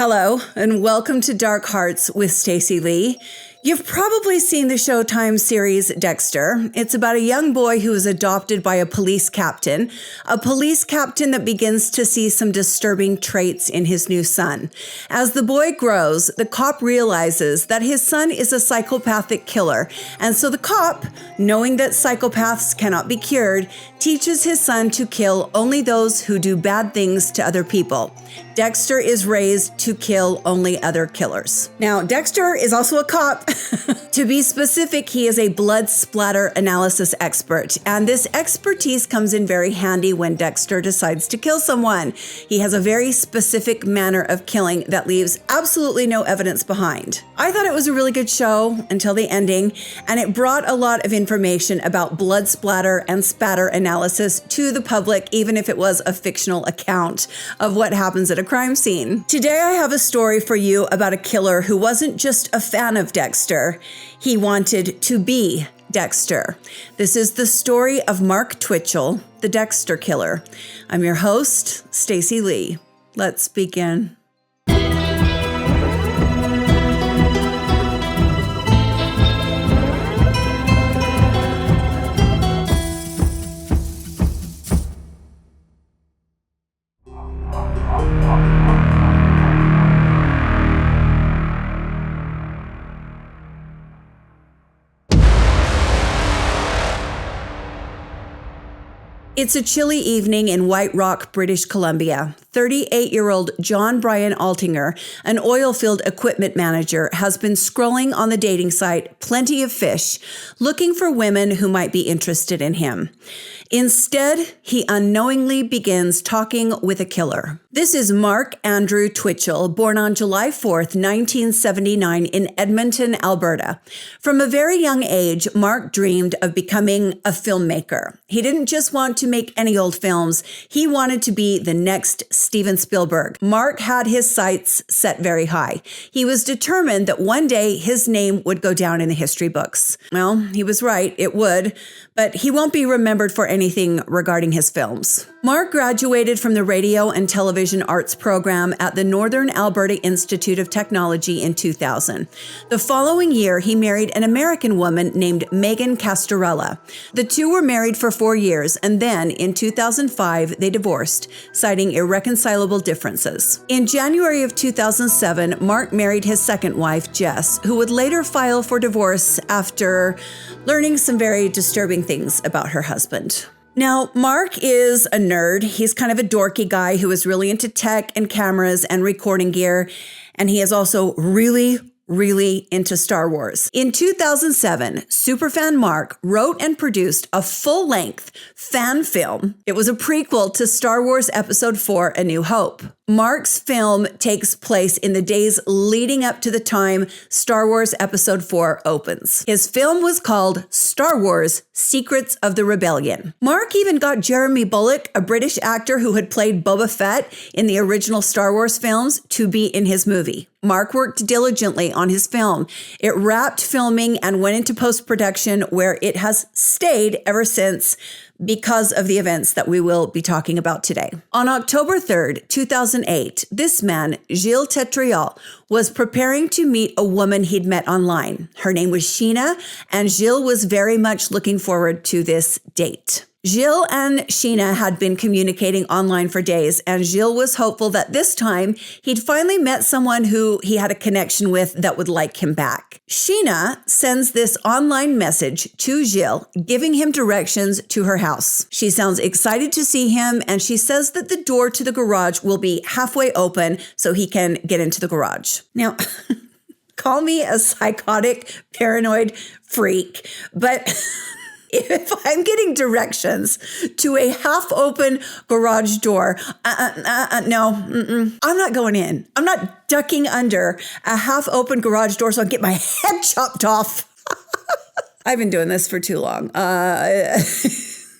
Hello, and welcome to Dark Hearts with Stacey Lee. You've probably seen the Showtime series Dexter. It's about a young boy who is adopted by a police captain that begins to see some disturbing traits in his new son. As the boy grows, the cop realizes that his son is a psychopathic killer, and so the cop, knowing that psychopaths cannot be cured, teaches his son to kill only those who do bad things to other people. Dexter is raised to kill only other killers. Now, Dexter is also a cop. To be specific, he is a blood splatter analysis expert, and this expertise comes in very handy when Dexter decides to kill someone. He has a very specific manner of killing that leaves absolutely no evidence behind. I thought it was a really good show until the ending, and it brought a lot of information about blood splatter and spatter analysis to the public, even if it was a fictional account of what happens at a crime scene. Today, I have a story for you about a killer who wasn't just a fan of Dexter. He wanted to be Dexter. This is the story of Mark Twitchell, the Dexter Killer. I'm your host, Stacey Lee. Let's begin. It's a chilly evening in White Rock, British Columbia. 38-year-old John Brian Altinger, an oil-field equipment manager, has been scrolling on the dating site Plenty of Fish, looking for women who might be interested in him. Instead, he unknowingly begins talking with a killer. This is Mark Andrew Twitchell, born on July 4th, 1979 in Edmonton, Alberta. From a very young age, Mark dreamed of becoming a filmmaker. He didn't just want to make any old films. He wanted to be the next Steven Spielberg. Mark had his sights set very high. He was determined that one day his name would go down in the history books. Well, he was right, it would, but he won't be remembered for anything regarding his films. Mark graduated from the Radio and Television Arts program at the Northern Alberta Institute of Technology in 2000. The following year, he married an American woman named Megan Castorella. The two were married for 4 years, and then in 2005, they divorced, citing irreconcilable differences. In January of 2007, Mark married his second wife, Jess, who would later file for divorce after learning some very disturbing things about her husband. Now, Mark is a nerd. He's kind of a dorky guy who is really into tech and cameras and recording gear, and he is also really into Star Wars. In 2007, superfan Mark wrote and produced a full-length fan film. It was a prequel to Star Wars Episode 4, A New Hope. Mark's film takes place in the days leading up to the time Star Wars Episode 4 opens. His film was called Star Wars: Secrets of the Rebellion. Mark even got Jeremy Bulloch, a British actor who had played Boba Fett in the original Star Wars films, to be in his movie. Mark worked diligently on his film. It wrapped filming and went into post-production, where it has stayed ever since because of the events that we will be talking about today. On October 3rd, 2008, this man, Gilles Tetreault, was preparing to meet a woman he'd met online. Her name was Sheena, and Gilles was very much looking forward to this date. Gilles and Sheena had been communicating online for days, and Gilles was hopeful that this time he'd finally met someone who he had a connection with that would like him back. Sheena sends this online message to Gilles, giving him directions to her house. She sounds excited to see him, and she says that the door to the garage will be halfway open so he can get into the garage. Now, call me a psychotic, paranoid freak, but if I'm getting directions to a half-open garage door, no, I'm not going in. I'm not ducking under a half-open garage door so I can get my head chopped off. I've been doing this for too long.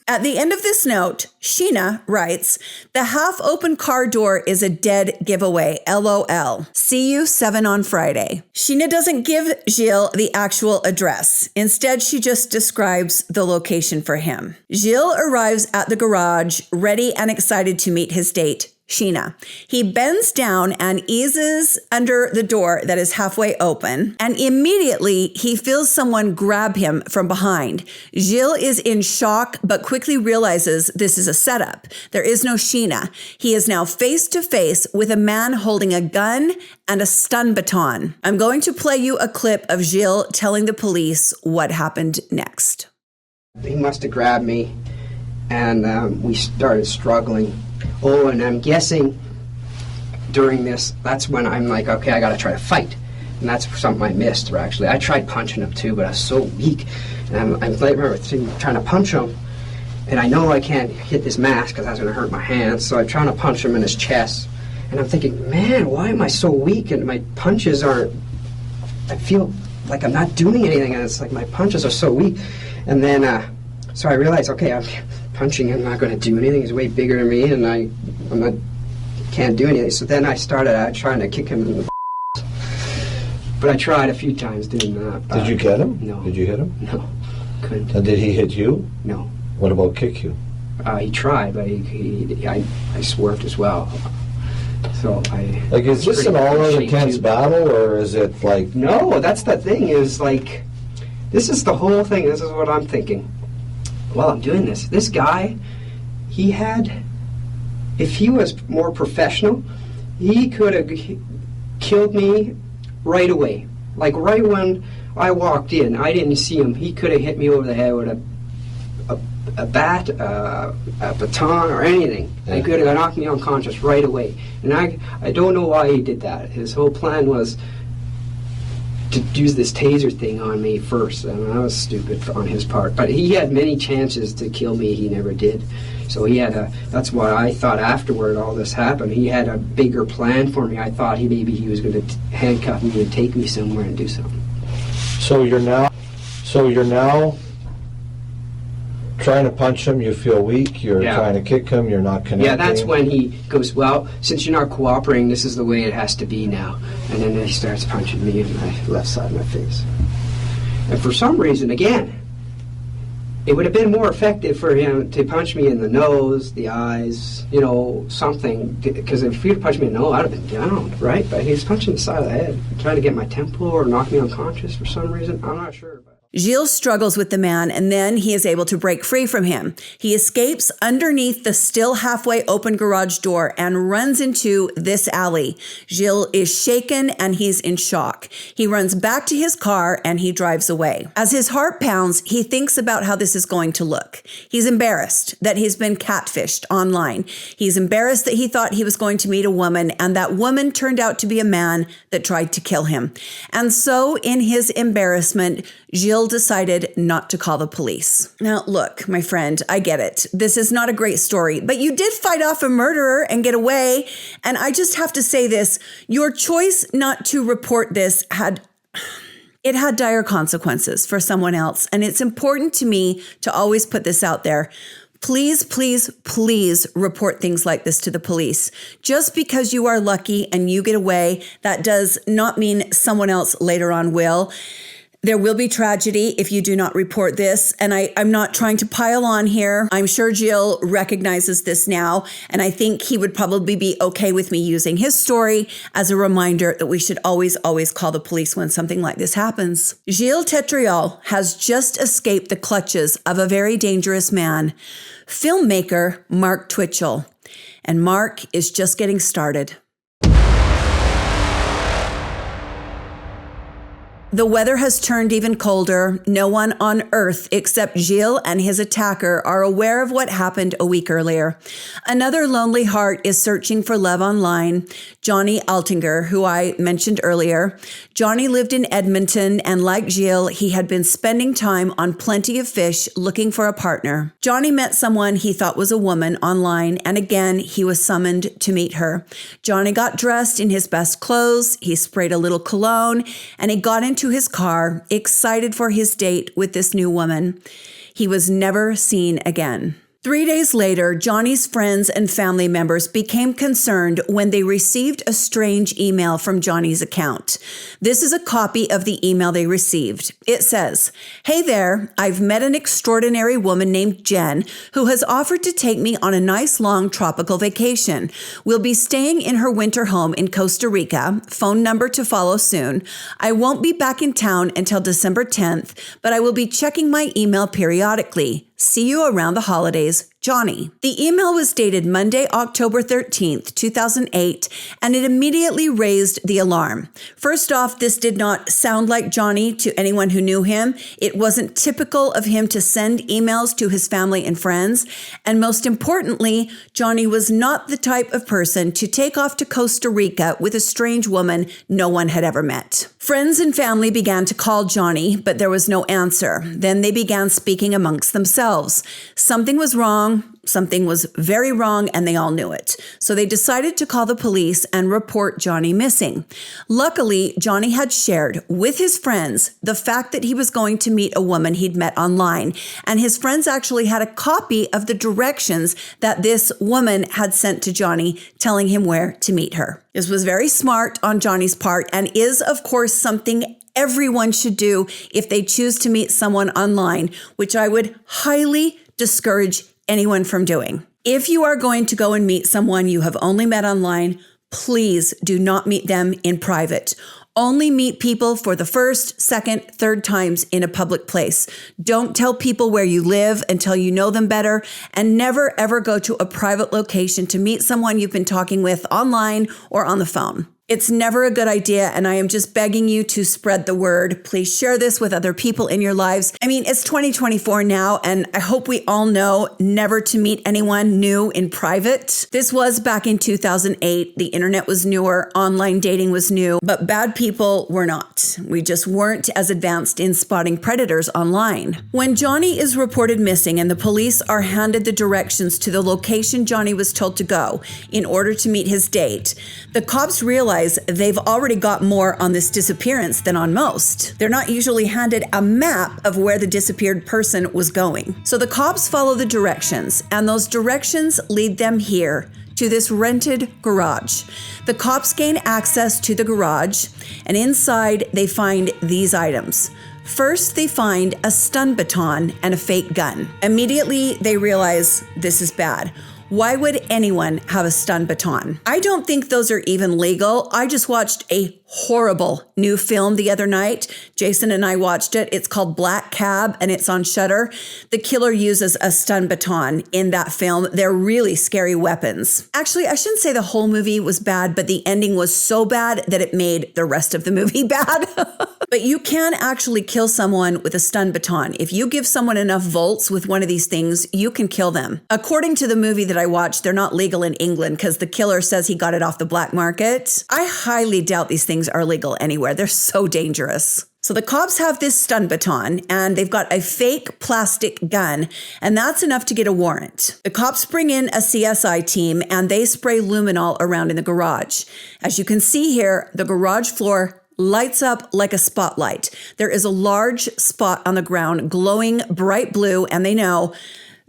At the end of this note, Sheena writes, "The half-open car door is a dead giveaway, LOL. See you 7 on Friday." Sheena doesn't give Gilles the actual address. Instead, she just describes the location for him. Gilles arrives at the garage, ready and excited to meet his date, Sheena. He bends down and eases under the door that is halfway open, and immediately he feels someone grab him from behind. Gilles is in shock, but quickly realizes this is a setup. There is no Sheena. He is now face to face with a man holding a gun and a stun baton. I'm going to play you a clip of Gilles telling the police what happened next. He must have grabbed me, and we started struggling. Oh, and I'm guessing during this, that's when I'm like, okay, I gotta try to fight. And that's something I missed, actually. I tried punching him too, but I was so weak. And I remember trying to punch him, and I know I can't hit this mask because that's gonna hurt my hands, so I'm trying to punch him in his chest. And I'm thinking, man, why am I so weak? And my punches aren't, I feel like I'm not doing anything, and it's like my punches are so weak. And then, so I realized, okay, I'm punching him, not going to do anything. He's way bigger than me, and can't do anything. So then I started trying to kick him in the but I tried a few times doing that. Did you get him? No. Did you hit him? No, couldn't. And did he hit you? No. What about kick you? He tried, but I swerved as well. So Like, is this an all-out intense battle, or is it like... No, that's the thing, is like, this is the whole thing. This is what I'm thinking. While I'm doing this, this guy, he had, if he was more professional, he could have killed me right away. Like right when I walked in, I didn't see him. He could have hit me over the head with a bat, a baton, or anything. Yeah. He could have knocked me unconscious right away. And I don't know why he did that. His whole plan was to use this taser thing on me first, and that was stupid on his part. But he had many chances to kill me, he never did. So he had that's why I thought afterward all this happened, he had a bigger plan for me. I thought maybe he was going to handcuff me and take me somewhere and do something. So you're now trying to punch him, you feel weak, you're trying to kick him, you're not connecting. Yeah, that's when he goes, well, since you're not cooperating, this is the way it has to be now. And then he starts punching me in my left side of my face. And for some reason, again, it would have been more effective for him to punch me in the nose, the eyes, you know, something. Because if he had punched me in the nose, I'd have been down, right? But he was punching the side of the head, trying to get my temple or knock me unconscious for some reason. I'm not sure. Gilles struggles with the man, and then he is able to break free from him. He escapes underneath the still halfway open garage door and runs into this alley. Gilles is shaken and he's in shock. He runs back to his car and he drives away. As his heart pounds, he thinks about how this is going to look. He's embarrassed that he's been catfished online. He's embarrassed that he thought he was going to meet a woman, and that woman turned out to be a man that tried to kill him. And so, in his embarrassment, Gilles decided not to call the police. Now, look, my friend, I get it. This is not a great story, but you did fight off a murderer and get away. And I just have to say this, your choice not to report this had dire consequences for someone else. And it's important to me to always put this out there. Please, please, please report things like this to the police. Just because you are lucky and you get away, that does not mean someone else later on will. There will be tragedy if you do not report this. And I'm not trying to pile on here. I'm sure Gilles recognizes this now. And I think he would probably be okay with me using his story as a reminder that we should always, always call the police when something like this happens. Gilles Tetreault has just escaped the clutches of a very dangerous man, filmmaker Mark Twitchell. And Mark is just getting started. The weather has turned even colder. No one on earth except Gilles and his attacker are aware of what happened a week earlier. Another lonely heart is searching for love online. Johnny Altinger, who I mentioned earlier. Johnny lived in Edmonton, and like Gilles, he had been spending time on Plenty of Fish looking for a partner. Johnny met someone he thought was a woman online, and again, he was summoned to meet her. Johnny got dressed in his best clothes, he sprayed a little cologne, and he got into his car, excited for his date with this new woman. He was never seen again. 3 days later, Johnny's friends and family members became concerned when they received a strange email from Johnny's account. This is a copy of the email they received. It says, "Hey there, I've met an extraordinary woman named Jen who has offered to take me on a nice long tropical vacation. We'll be staying in her winter home in Costa Rica. Phone number to follow soon. I won't be back in town until December 10th, but I will be checking my email periodically. See you around the holidays, Johnny." The email was dated Monday, October 13th, 2008, and it immediately raised the alarm. First off, this did not sound like Johnny to anyone who knew him. It wasn't typical of him to send emails to his family and friends. And most importantly, Johnny was not the type of person to take off to Costa Rica with a strange woman no one had ever met. Friends and family began to call Johnny, but there was no answer. Then they began speaking amongst themselves. Something was wrong. Something was very wrong, and they all knew it. So they decided to call the police and report Johnny missing. Luckily, Johnny had shared with his friends the fact that he was going to meet a woman he'd met online, and his friends actually had a copy of the directions that this woman had sent to Johnny, telling him where to meet her. This was very smart on Johnny's part, and is, of course, something everyone should do if they choose to meet someone online, which I would highly discourage anyone from doing. If you are going to go and meet someone you have only met online, please do not meet them in private. Only meet people for the first, second, third times in a public place. Don't tell people where you live until you know them better, and never ever go to a private location to meet someone you've been talking with online or on the phone. It's never a good idea, and I am just begging you to spread the word. Please share this with other people in your lives. I mean, it's 2024 now, and I hope we all know never to meet anyone new in private. This was back in 2008. The internet was newer, online dating was new, but bad people were not. We just weren't as advanced in spotting predators online. When Johnny is reported missing and the police are handed the directions to the location Johnny was told to go in order to meet his date, the cops realize they've already got more on this disappearance than on most. They're not usually handed a map of where the disappeared person was going. So the cops follow the directions, and those directions lead them here to this rented garage. The cops gain access to the garage, and inside they find these items. First, they find a stun baton and a fake gun. Immediately, they realize this is bad. Why would anyone have a stun baton? I don't think those are even legal. I just watched a horrible new film the other night. Jason and I watched it. It's called Black Cab, and it's on Shudder. The killer uses a stun baton in that film. They're really scary weapons. Actually, I shouldn't say the whole movie was bad, but the ending was so bad that it made the rest of the movie bad. But you can actually kill someone with a stun baton. If you give someone enough volts with one of these things, you can kill them. According to the movie that I watched, they're not legal in England because the killer says he got it off the black market. I highly doubt these things are legal anywhere. They're so dangerous. So the cops have this stun baton, and they've got a fake plastic gun, and that's enough to get a warrant. The cops bring in a CSI team, and they spray luminol around in the garage. As you can see here, the garage floor lights up like a spotlight. There is a large spot on the ground glowing bright blue, and they know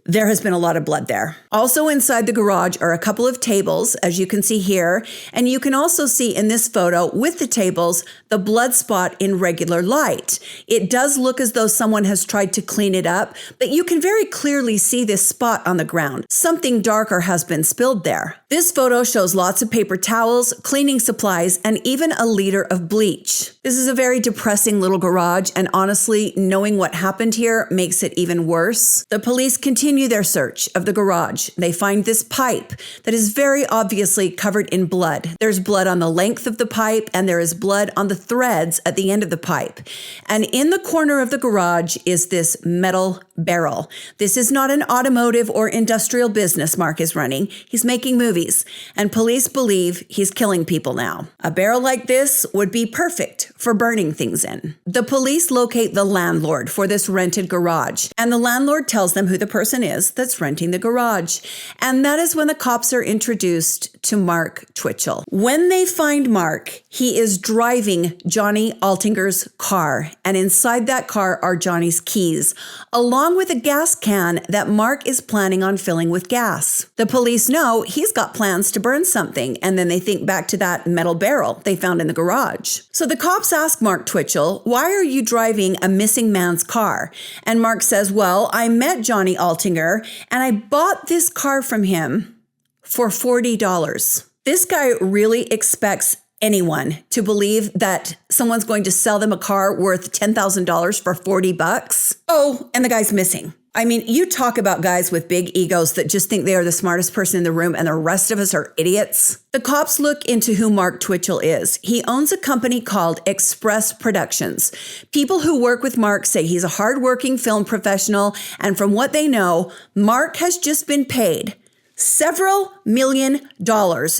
there has been a lot of blood there. Also inside the garage are a couple of tables, as you can see here, and you can also see in this photo with the tables the blood spot in regular light. It does look as though someone has tried to clean it up, but you can very clearly see this spot on the ground. Something darker has been spilled there. This photo shows lots of paper towels, cleaning supplies, and even a liter of bleach. This is a very depressing little garage, and honestly, knowing what happened here makes it even worse. The police continue their search of the garage. They find this pipe that is very obviously covered in blood. There's blood on the length of the pipe, and there is blood on the threads at the end of the pipe. And in the corner of the garage is this metal barrel. This is not an automotive or industrial business Mark is running. He's making movies, and police believe he's killing people now. A barrel like this would be perfect for burning things in. The police locate the landlord for this rented garage, and the landlord tells them who the person is that's renting the garage. And that is when the cops are introduced to Mark Twitchell. When they find Mark, he is driving Johnny Altinger's car. And inside that car are Johnny's keys, along with a gas can that Mark is planning on filling with gas. The police know he's got plans to burn something, and then they think back to that metal barrel they found in the garage. So the cops ask Mark Twitchell, "Why are you driving a missing man's car?" And Mark says, "Well, I met Johnny Altinger and I bought this car from him for $40. This guy really expects anyone to believe that someone's going to sell them a car worth $10,000 for $40. Oh, and the guy's missing. I mean, you talk about guys with big egos that just think they are the smartest person in the room and the rest of us are idiots. The cops look into who Mark Twitchell is. He owns a company called Express Productions. People who work with Mark say he's a hardworking film professional, and from what they know, Mark has just been paid several $1 million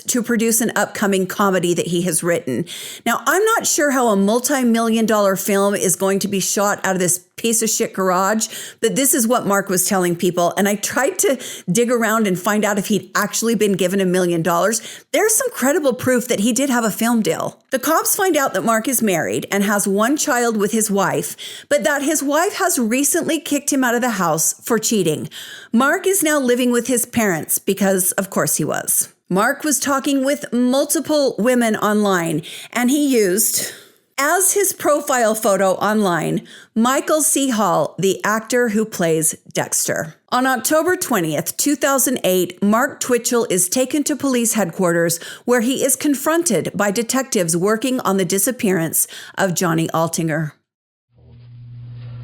to produce an upcoming comedy that he has written. Now, I'm not sure how a multi-million-dollar film is going to be shot out of this piece of shit garage, but this is what Mark was telling people. And I tried to dig around and find out if he'd actually been given $1 million. There's some credible proof that he did have a film deal. The cops find out that Mark is married and has one child with his wife, but that his wife has recently kicked him out of the house for cheating. Mark is now living with his parents because, of course, he was. Mark was talking with multiple women online, and he used, as his profile photo online, Michael C. Hall, the actor who plays Dexter. On October 20th, 2008, Mark Twitchell is taken to police headquarters where he is confronted by detectives working on the disappearance of Johnny Altinger.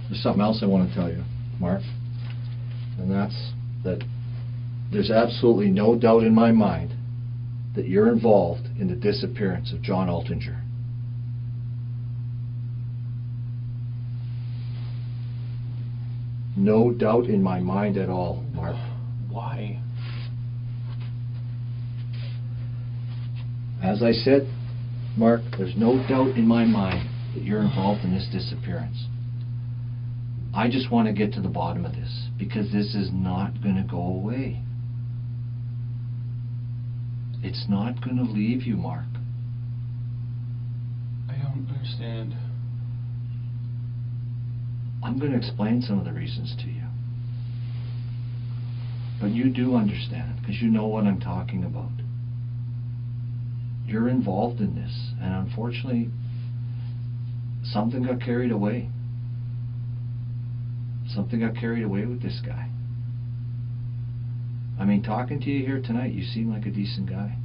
There's something else I want to tell you, Mark, and that's that there's absolutely no doubt in my mind that you're involved in the disappearance of John Altinger. No doubt in my mind at all, Mark. Why? As I said, Mark, there's no doubt in my mind that you're involved in this disappearance. I just want to get to the bottom of this, because this is not going to go away. It's not going to leave you, Mark. I don't understand. I'm going to explain some of the reasons to you. But you do understand, because you know what I'm talking about. You're involved in this, and unfortunately, something got carried away. Something got carried away with this guy. I mean, talking to you here tonight, you seem like a decent guy.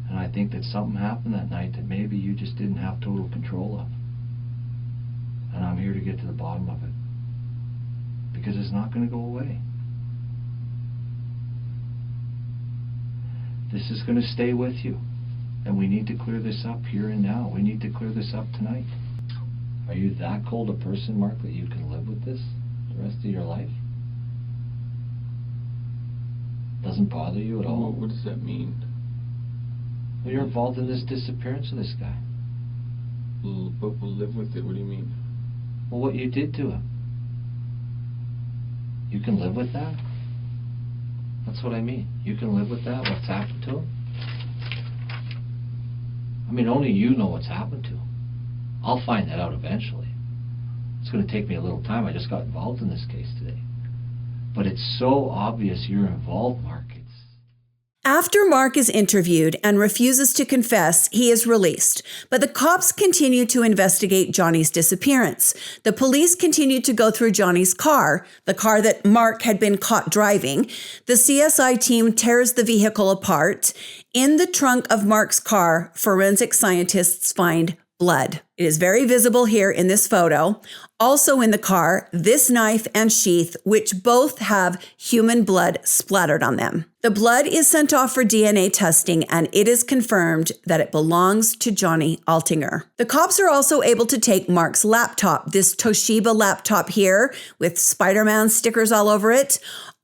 And I think that something happened that night that maybe you just didn't have total control of. And I'm here to get to the bottom of it. Because it's not going to go away. This is going to stay with you. And we need to clear this up here and now. We need to clear this up tonight. Are you that cold a person, Mark, that you can live with this the rest of your life? Doesn't bother you at all? What does that mean? Well, you're involved in this disappearance of this guy. But we'll live with it. What do you mean? Well, what you did to him. You can live with that? That's what I mean. You can live with that, what's happened to him? I mean, only you know what's happened to him. I'll find that out eventually. It's going to take me a little time. I just got involved in this case today. But it's so obvious you're involved, Mark. After Mark is interviewed and refuses to confess, he is released. But the cops continue to investigate Johnny's disappearance. The police continue to go through Johnny's car, the car that Mark had been caught driving. The CSI team tears the vehicle apart. In the trunk of Mark's car, forensic scientists find blood. It is very visible here in this photo. Also in the car, this knife and sheath, which both have human blood splattered on them. The blood is sent off for DNA testing, and it is confirmed that it belongs to Johnny Altinger. The cops are also able to take Mark's laptop, this Toshiba laptop here with Spider-Man stickers all over it.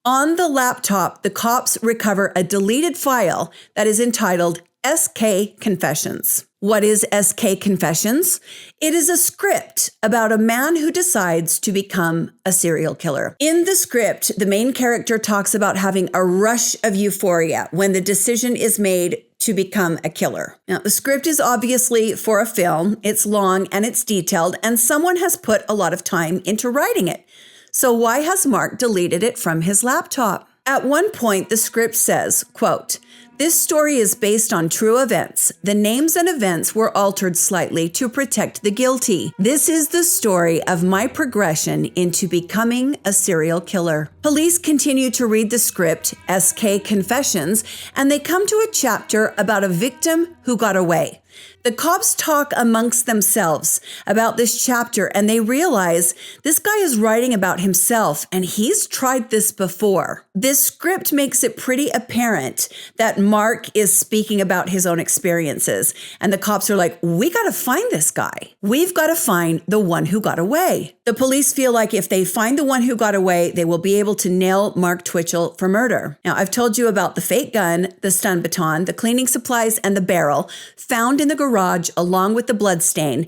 On the laptop, the cops recover a deleted file that is entitled SK Confessions. What is SK Confessions? It is a script about a man who decides to become a serial killer. In the script, the main character talks about having a rush of euphoria when the decision is made to become a killer. Now, the script is obviously for a film. It's long and it's detailed, and someone has put a lot of time into writing it. So why has Mark deleted it from his laptop? At one point, the script says, quote, "This story is based on true events. The names and events were altered slightly to protect the guilty. This is the story of my progression into becoming a serial killer." Police continue to read the script, SK Confessions, and they come to a chapter about a victim who got away. The cops talk amongst themselves about this chapter, and they realize this guy is writing about himself, and he's tried this before. This script makes it pretty apparent that Mark is speaking about his own experiences, and the cops are like, we got to find this guy. We've got to find the one who got away. The police feel like if they find the one who got away, they will be able to nail Mark Twitchell for murder. Now, I've told you about the fake gun, the stun baton, the cleaning supplies, and the barrel found in the garage along with the blood stain.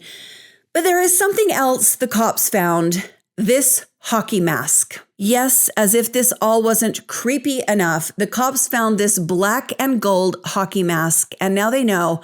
But there is something else the cops found: this hockey mask. Yes, as if this all wasn't creepy enough, the cops found this black and gold hockey mask, and now they know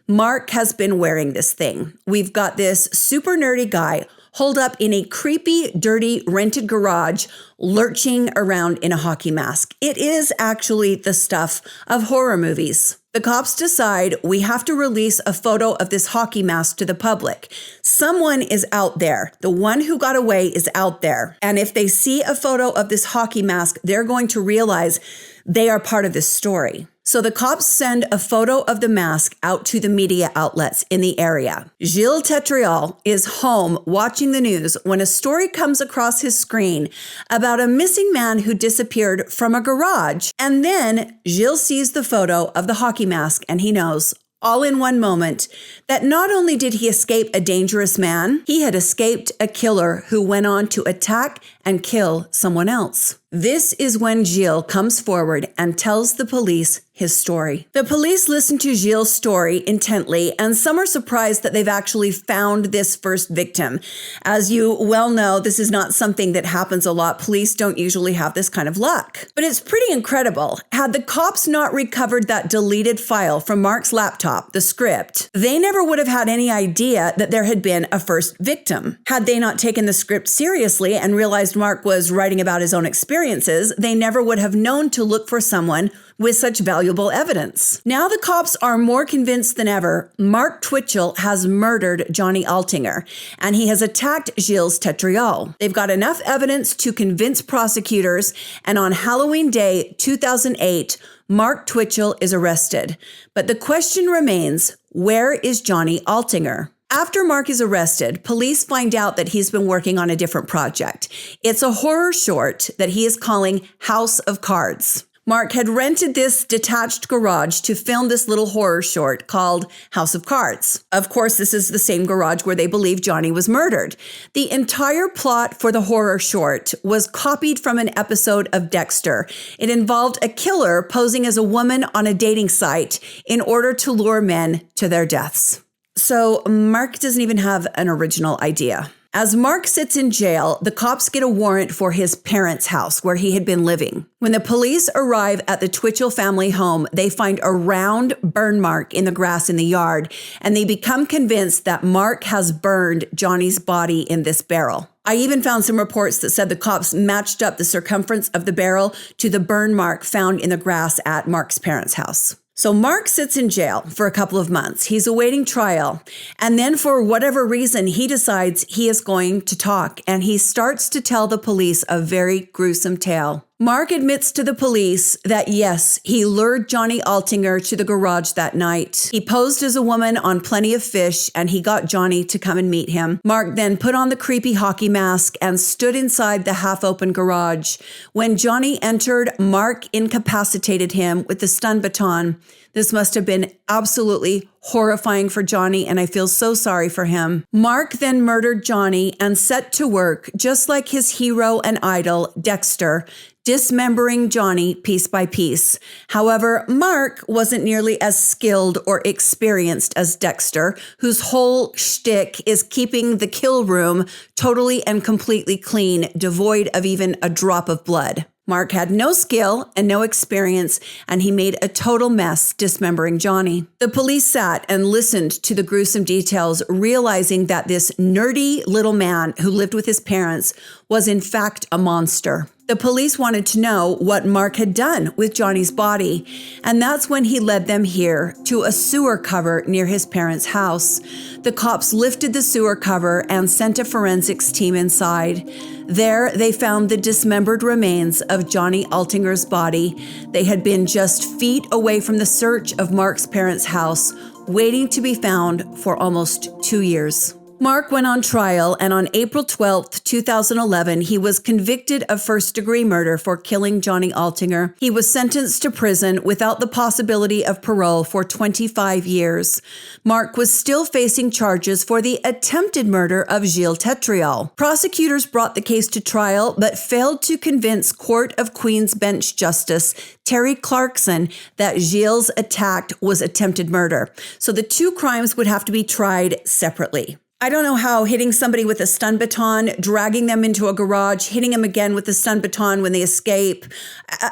Mark has been wearing this thing. We've got this super nerdy guy holed up in a creepy, dirty, rented garage, lurching around in a hockey mask. It is actually the stuff of horror movies. The cops decide we have to release a photo of this hockey mask to the public. Someone is out there. The one who got away is out there. And if they see a photo of this hockey mask, they're going to realize they are part of this story. So the cops send a photo of the mask out to the media outlets in the area. Gilles Tetreault is home watching the news when a story comes across his screen about a missing man who disappeared from a garage. And then Gilles sees the photo of the hockey mask, and he knows, all in one moment, that not only did he escape a dangerous man, he had escaped a killer who went on to attack and kill someone else. This is when Gilles comes forward and tells the police his story. The police listen to Gilles' story intently, and some are surprised that they've actually found this first victim. As you well know, this is not something that happens a lot. Police don't usually have this kind of luck. But it's pretty incredible. Had the cops not recovered that deleted file from Mark's laptop, the script, they never would have had any idea that there had been a first victim. Had they not taken the script seriously and realized Mark was writing about his own experiences, they never would have known to look for someone with such valuable evidence. Now the cops are more convinced than ever Mark Twitchell has murdered Johnny Altinger, and he has attacked Gilles Tetreault. They've got enough evidence to convince prosecutors, and on Halloween Day 2008, Mark Twitchell is arrested. But the question remains, where is Johnny Altinger? After Mark is arrested, police find out that he's been working on a different project. It's a horror short that he is calling House of Cards. Mark had rented this detached garage to film this little horror short called House of Cards. Of course, this is the same garage where they believe Johnny was murdered. The entire plot for the horror short was copied from an episode of Dexter. It involved a killer posing as a woman on a dating site in order to lure men to their deaths. So Mark doesn't even have an original idea. As Mark sits in jail, the cops get a warrant for his parents' house where he had been living. When the police arrive at the Twitchell family home, they find a round burn mark in the grass in the yard, and they become convinced that Mark has burned Johnny's body in this barrel. I even found some reports that said the cops matched up the circumference of the barrel to the burn mark found in the grass at Mark's parents' house. So Mark sits in jail for a couple of months. He's awaiting trial. And then for whatever reason, he decides he is going to talk, and he starts to tell the police a very gruesome tale. Mark admits to the police that yes, he lured Johnny Altinger to the garage that night. He posed as a woman on Plenty of Fish, and he got Johnny to come and meet him. Mark then put on the creepy hockey mask and stood inside the half-open garage. When Johnny entered, Mark incapacitated him with the stun baton. This must have been absolutely horrifying for Johnny, and I feel so sorry for him. Mark then murdered Johnny and set to work, just like his hero and idol, Dexter, dismembering Johnny piece by piece. However, Mark wasn't nearly as skilled or experienced as Dexter, whose whole shtick is keeping the kill room totally and completely clean, devoid of even a drop of blood. Mark had no skill and no experience, and he made a total mess dismembering Johnny. The police sat and listened to the gruesome details, realizing that this nerdy little man who lived with his parents was in fact a monster. The police wanted to know what Mark had done with Johnny's body, and that's when he led them here to a sewer cover near his parents' house. The cops lifted the sewer cover and sent a forensics team inside. There, they found the dismembered remains of Johnny Altinger's body. They had been just feet away from the search of Mark's parents' house, waiting to be found for almost 2 years. Mark went on trial, and on April 12, 2011, he was convicted of first-degree murder for killing Johnny Altinger. He was sentenced to prison without the possibility of parole for 25 years. Mark was still facing charges for the attempted murder of Gilles Tetreault. Prosecutors brought the case to trial, but failed to convince Court of Queen's Bench Justice Terry Clarkson that Gilles' attack was attempted murder. So the two crimes would have to be tried separately. I don't know how hitting somebody with a stun baton, dragging them into a garage, hitting them again with the stun baton when they escape,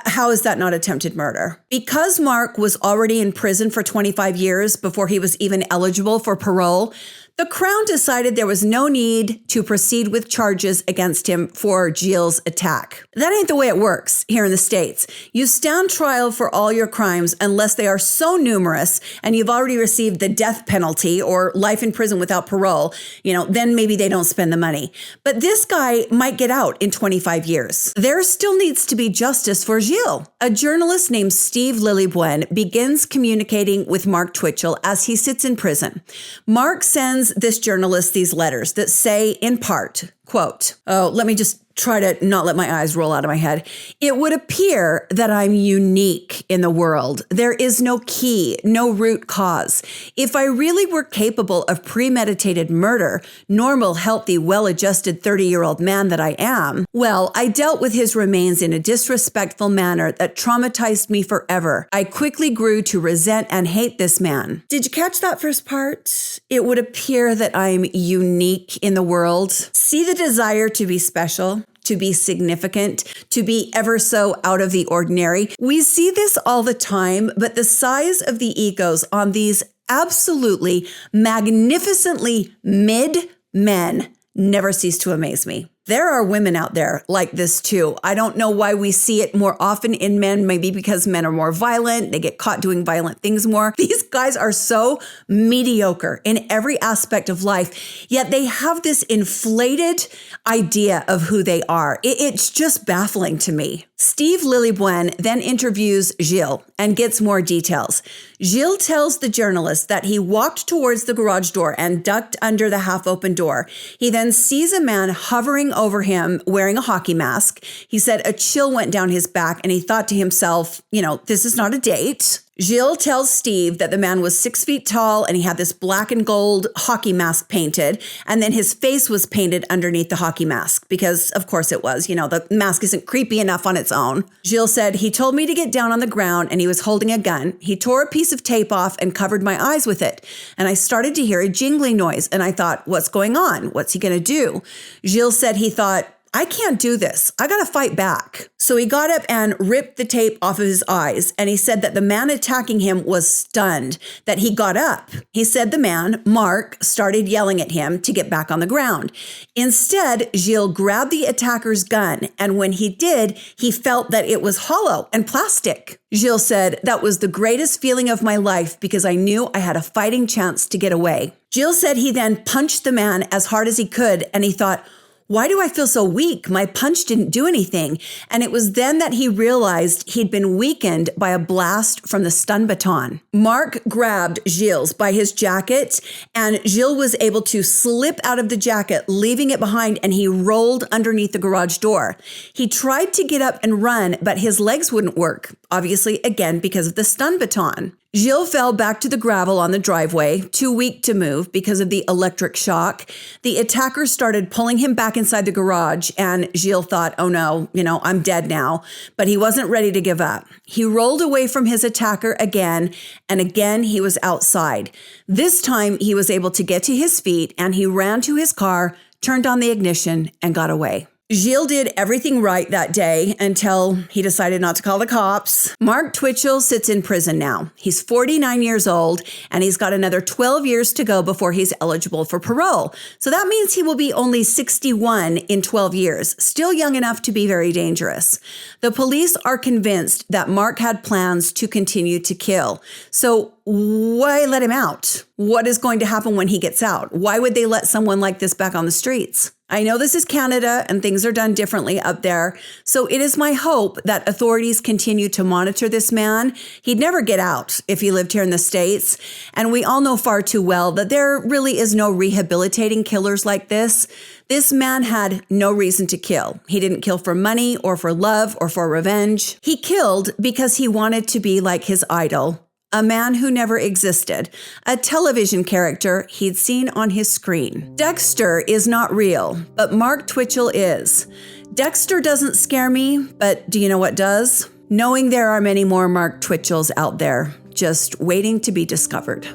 how is that not attempted murder? Because Mark was already in prison for 25 years before he was even eligible for parole, the Crown decided there was no need to proceed with charges against him for Gilles' attack. That ain't the way it works here in the States. You stand trial for all your crimes unless they are so numerous and you've already received the death penalty or life in prison without parole, then maybe they don't spend the money. But this guy might get out in 25 years. There still needs to be justice for Gilles. A journalist named Steve Lillibuen begins communicating with Mark Twitchell as he sits in prison. Mark sends this journalist these letters that say, in part, quote, let me just try to not let my eyes roll out of my head. It would appear that I'm unique in the world. There is no key, no root cause. If I really were capable of premeditated murder, normal, healthy, well-adjusted 30-year-old man that I am, well, I dealt with his remains in a disrespectful manner that traumatized me forever. I quickly grew to resent and hate this man. Did you catch that first part? It would appear that I'm unique in the world. See the desire to be special, to be significant, to be ever so out of the ordinary. We see this all the time, but the size of the egos on these absolutely magnificently mid men never cease to amaze me. There are women out there like this too. I don't know why we see it more often in men, maybe because men are more violent. They get caught doing violent things more. These guys are so mediocre in every aspect of life, yet they have this inflated idea of who they are. It's just baffling to me. Steve Lillibuen then interviews Gilles and gets more details. Gilles tells the journalist that he walked towards the garage door and ducked under the half-open door. He then sees a man hovering over him wearing a hockey mask. He said a chill went down his back and he thought to himself, this is not a date. Gilles tells Steve that the man was 6 feet tall and he had this black and gold hockey mask painted, and then his face was painted underneath the hockey mask because, of course, it was. The mask isn't creepy enough on its own. Gilles said, he told me to get down on the ground and he was holding a gun. He tore a piece of tape off and covered my eyes with it. And I started to hear a jingling noise and I thought, what's going on? What's he going to do? Gilles said he thought, I can't do this. I got to fight back. So he got up and ripped the tape off of his eyes. And he said that the man attacking him was stunned, that he got up. He said the man, Mark, started yelling at him to get back on the ground. Instead, Gilles grabbed the attacker's gun. And when he did, he felt that it was hollow and plastic. Gilles said, that was the greatest feeling of my life because I knew I had a fighting chance to get away. Gilles said he then punched the man as hard as he could. And he thought, why do I feel so weak? My punch didn't do anything. And it was then that he realized he'd been weakened by a blast from the stun baton. Mark grabbed Gilles by his jacket, and Gilles was able to slip out of the jacket, leaving it behind, and he rolled underneath the garage door. He tried to get up and run, but his legs wouldn't work, obviously, again, because of the stun baton. Gilles fell back to the gravel on the driveway, too weak to move because of the electric shock. The attacker started pulling him back inside the garage, and Gilles thought, oh no, I'm dead now. But he wasn't ready to give up. He rolled away from his attacker again, and again he was outside. This time he was able to get to his feet, and he ran to his car, turned on the ignition, and got away. Gilles did everything right that day until he decided not to call the cops. Mark Twitchell sits in prison now. He's 49 years old, and he's got another 12 years to go before he's eligible for parole. So that means he will be only 61 in 12 years, still young enough to be very dangerous. The police are convinced that Mark had plans to continue to kill. So why let him out? What is going to happen when he gets out? Why would they let someone like this back on the streets? I know this is Canada and things are done differently up there, so it is my hope that authorities continue to monitor this man. He'd never get out if he lived here in the States, and we all know far too well that there really is no rehabilitating killers like this. This man had no reason to kill. He didn't kill for money or for love or for revenge. He killed because he wanted to be like his idol. A man who never existed, a television character he'd seen on his screen. Dexter is not real, but Mark Twitchell is. Dexter doesn't scare me, but do you know what does? Knowing there are many more Mark Twitchells out there, just waiting to be discovered.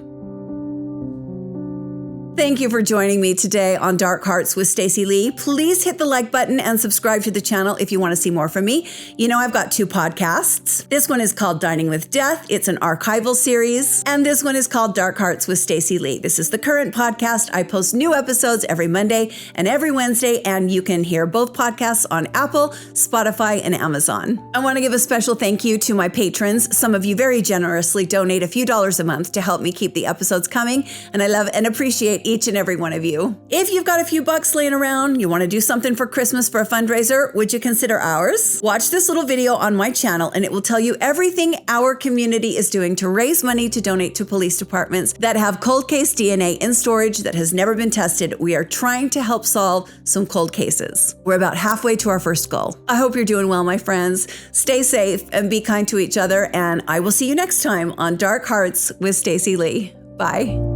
Thank you for joining me today on Dark Hearts with Stacey Lee. Please hit the like button and subscribe to the channel if you want to see more from me. I've got 2 podcasts. This one is called Dining with Death. It's an archival series. And this one is called Dark Hearts with Stacey Lee. This is the current podcast. I post new episodes every Monday and every Wednesday, and you can hear both podcasts on Apple, Spotify, and Amazon. I want to give a special thank you to my patrons. Some of you very generously donate a few dollars a month to help me keep the episodes coming, and I love and appreciate each and every one of you. If you've got a few bucks laying around, you want to do something for Christmas for a fundraiser, would you consider ours? Watch this little video on my channel and it will tell you everything our community is doing to raise money to donate to police departments that have cold case DNA in storage that has never been tested. We are trying to help solve some cold cases. We're about halfway to our first goal. I hope you're doing well, my friends. Stay safe and be kind to each other, and I will see you next time on Dark Hearts with Stacey Lee. Bye.